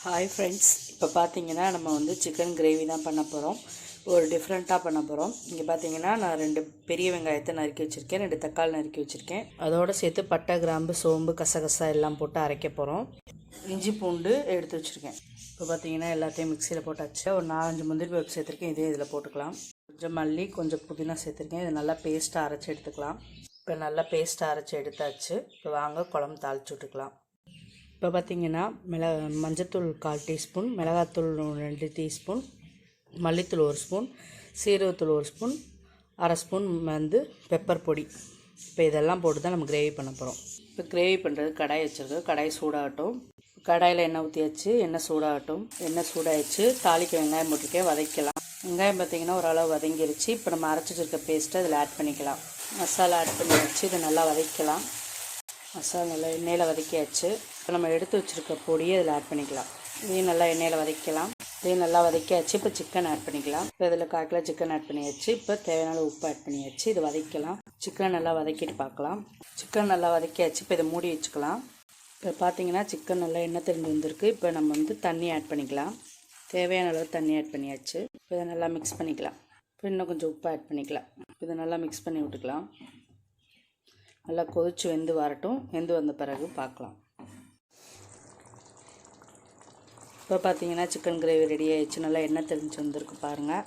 Hi friends, இப்போ பார்த்தீங்கன்னா நம்ம வந்து சிக்கன் கிரேவி தான் பண்ண போகிறோம். ஒரு டிஃப்ரெண்ட்டாக பண்ண போகிறோம். இங்கே பார்த்தீங்கன்னா நான் 2 பெரிய வெங்காயத்தை நறுக்கி வச்சுருக்கேன், 2 தக்காளி நறுக்கி வச்சுருக்கேன். அதோடு சேர்த்து பட்டை, கிராம்பு, சோம்பு, கசகசா எல்லாம் போட்டு அரைக்க போகிறோம். இஞ்சி பூண்டு எடுத்து வச்சுருக்கேன். இப்போ பார்த்தீங்கன்னா எல்லாத்தையும் மிக்சியில் போட்டாச்சு. ஒரு 4-5 முந்திரி பருப்பு சேர்த்துருக்கேன், இதே இதில் போட்டுக்கலாம். கொஞ்சம் மல்லி, கொஞ்சம் புதினா சேர்த்துருக்கேன். இதை நல்லா பேஸ்ட்டாக அரைச்சி எடுத்துக்கலாம். இப்போ நல்லா பேஸ்ட்டாக அரைச்சி எடுத்தாச்சு. இப்போ வாங்க குழம்பு தாளிச்சு விட்டுக்கலாம். இப்போ பார்த்திங்கன்னா மஞ்சத்தூள் 1/4 டீஸ்பூன், மிளகாத்தூள் 2 டீஸ்பூன், மல்லித்தூள் 1 ஸ்பூன், சீரகத்தூள் 1 ஸ்பூன், அரை ஸ்பூன் வந்து பெப்பர் பொடி. இப்போ இதெல்லாம் போட்டு தான் நம்ம கிரேவி பண்ண போகிறோம். இப்போ கிரேவி பண்ணுறது கடாய் வச்சுருக்கோம். கடாய் சூடாகட்டும். கடாயில் எண்ணெய் ஊற்றியாச்சு. எண்ணெய் சூடாகட்டும். எண்ணெய் சூடாகிடுச்சு. தாளிக்க வெங்காயம் போட்டுருக்கேன், வதக்கலாம். வெங்காயம் பார்த்திங்கன்னா ஓரளவு வதங்கிருச்சு. இப்போ நம்ம அரைச்சி வச்சுருக்க பேஸ்ட்டை இதில் ஆட் பண்ணிக்கலாம். மசாலா ஆட் பண்ணி வச்சு இதை நல்லா வதக்கலாம். மசாலா நல்லா எண்ணெயில் வதக்கியாச்சு. இப்போ நம்ம எடுத்து வச்சுருக்க பொடியை இதில் ஆட் பண்ணிக்கலாம். இதையும் நல்லா எண்ணெயில் வதக்கலாம். இதையும் நல்லா வதக்கியாச்சு. இப்போ சிக்கன் ஆட் பண்ணிக்கலாம். இப்போ இதில் 1/4 கிலோ சிக்கன் ஆட் பண்ணியாச்சு. இப்போ தேவையான உப்பு ஆட் பண்ணியாச்சு. இது வதக்கலாம். சிக்கனை நல்லா வதக்கிட்டு பார்க்கலாம். சிக்கன் நல்லா வதக்கியாச்சு. இப்போ இதை மூடி வச்சுக்கலாம். இப்போ பார்த்தீங்கன்னா சிக்கன் நல்லா எண்ணெய் தெரிஞ்சு வந்திருக்கு. இப்போ நம்ம வந்து தண்ணி ஆட் பண்ணிக்கலாம். தேவையான அளவு தண்ணி ஆட் பண்ணியாச்சு. இப்போ இதை நல்லா மிக்ஸ் பண்ணிக்கலாம். இப்போ இன்னும் கொஞ்சம் உப்பு ஆட் பண்ணிக்கலாம். இதை நல்லா மிக்ஸ் பண்ணி விட்டுக்கலாம். நல்லா கொதிச்சு வெந்து வரட்டும். வெந்து வந்த பிறகு பார்க்கலாம். இப்போ பார்த்தீங்கன்னா சிக்கன் கிரேவி ரெடி ஆகிடுச்சு. நல்லா எண்ணெய் தெரிஞ்சு வந்திருக்கு பாருங்கள்.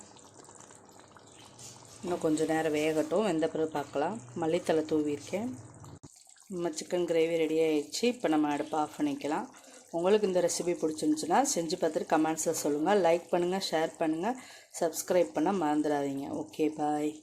இன்னும் கொஞ்சம் நேரம் வேகட்டும். வெந்த பிறகு பார்க்கலாம். மல்லித்தலை தூவியிருக்கேன். நம்ம சிக்கன் கிரேவி ரெடி ஆகிடுச்சு. இப்போ நம்ம அடுப்பை ஆஃப் பண்ணிக்கலாம். உங்களுக்கு இந்த ரெசிபி பிடிச்சிருந்துச்சுன்னா செஞ்சு பார்த்துட்டு கமெண்ட்ஸில் சொல்லுங்கள். லைக் பண்ணுங்கள், ஷேர் பண்ணுங்கள், சப்ஸ்கிரைப் பண்ண மறந்துடாதீங்க. ஓகே, பாய்.